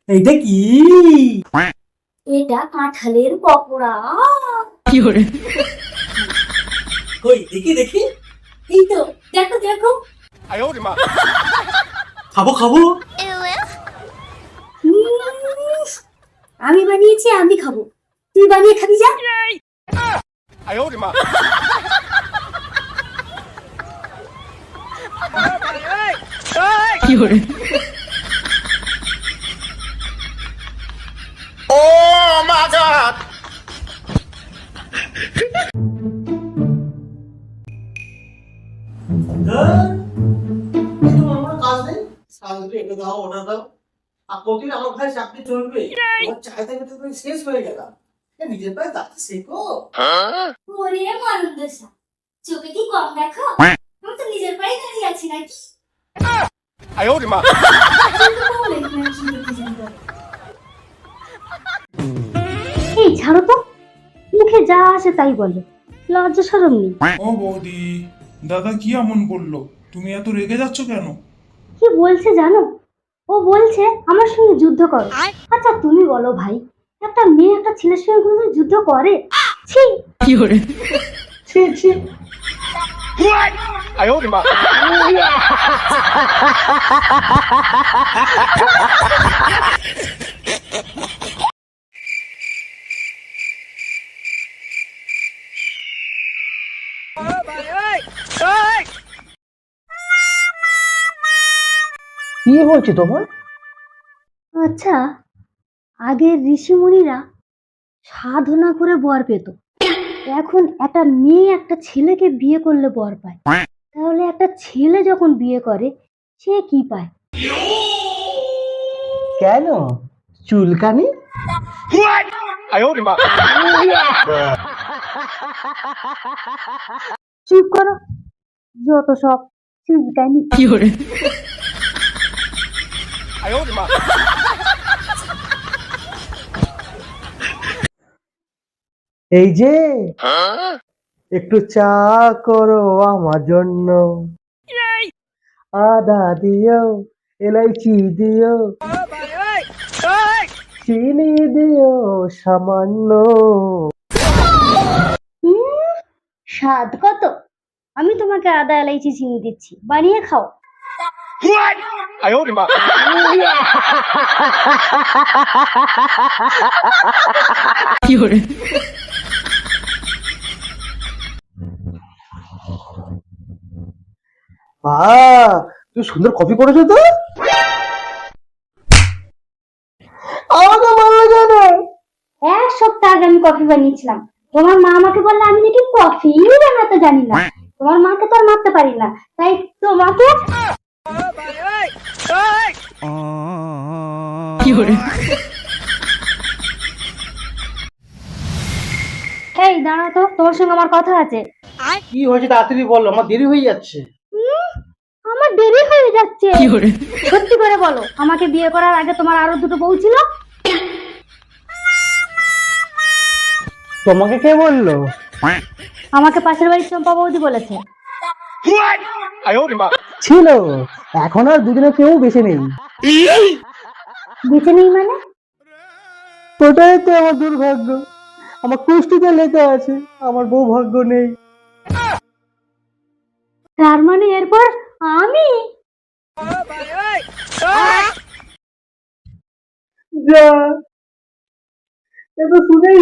এইটা কি? এটা কাঁঠালের পকোড়া। কই দেখি দেখি। এই তো দেখো দেখো। খাবো খাবো। উম, আমি বানিয়েছি, আমি খাবো। তুই বানিয়ে খাবি যা। তোমার কোনো কাজ নেই? সারাদিন এটা দাও ওটা দাও, আর প্রতিদিন আমার ভাই চাকরি চলবে। তোমার চাহিদা মেটাতে তুমি শেষ হয়ে গেলাম। নিজের পায়ে দাঁড়াতে শেখো। ওরে মারুন্দেশা, চোখে কি কম দেখো? আমি তো নিজের পায়ে দাঁড়িয়ে আছি নাকি? এই ছাড়ো তো, মুখে যা আসে তাই বলে, লজ্জা শরম নেই। ও বৌদি, দাদা কি এমন বললো? তুমি এত রেগে যাচ্ছ কেন? কি বলছে জানো? ও বলছে আমার সঙ্গে যুদ্ধ করো। আচ্ছা তুমি বলো ভাই, একটা মেয়ে একটা ছেলের সঙ্গে কোনোদিন যুদ্ধ করে? ছি। ছি ছি। কি হয়েছে তোমার? আচ্ছা, আগের ঋষিমুনিরা সাধনা করে বর পেত, এখন একটা মেয়ে একটা ছেলেকে বিয়ে করলে বর পায়। তাহলে একটা ছেলে যখন বিয়ে করে সে কি পায়? কেন? চুলকানি? চুপ করো, যত সব চুলকানি। এই যে একটু চা করো আমার জন্য, আদা দিও, এলাইচি দিও, চিনি দিও সামান্য। স্বাদ কত? আমি তোমাকে আদা এলাইচি চিনি দিচ্ছি, বানিয়ে খাও। তুই সুন্দর কফি করেছো তো। আমাকে বললে কেন? এক সপ্তাহ আগে আমি কফি বানিয়েছিলাম। তোমার মা আমাকে বললে আমি নাকি কফি বানাতে জানি না। তোমার মাকে তো আর মারতে পারি না, তাই তোমাকে। এই দাঁড়াও তো, তোমার সঙ্গে আমার কথা আছে। কি হয়েছে তাড়াতাড়ি বলো, আমার দেরি হয়ে যাচ্ছে। আমার দেরি হয়ে যাচ্ছে। সত্যি করে বলো, আমাকে বিয়ে করার আগে তোমার আরো দুটো বউ ছিল? তোমাকে কে বললো? আমাকে পাশের বাড়ির চম্পা বৌদি বলেছে। ছিল, এখন আর দুজনে কেউ বেঁচে নেই। বেঁচে নেই মানে? ওটাই তো আমার দুর্ভাগ্য। আমার কুষ্টিতে লেখা আছে আমার বউ ভাগ্য নেই। তার মানে এরপর আমি? যা, এটা শুনেই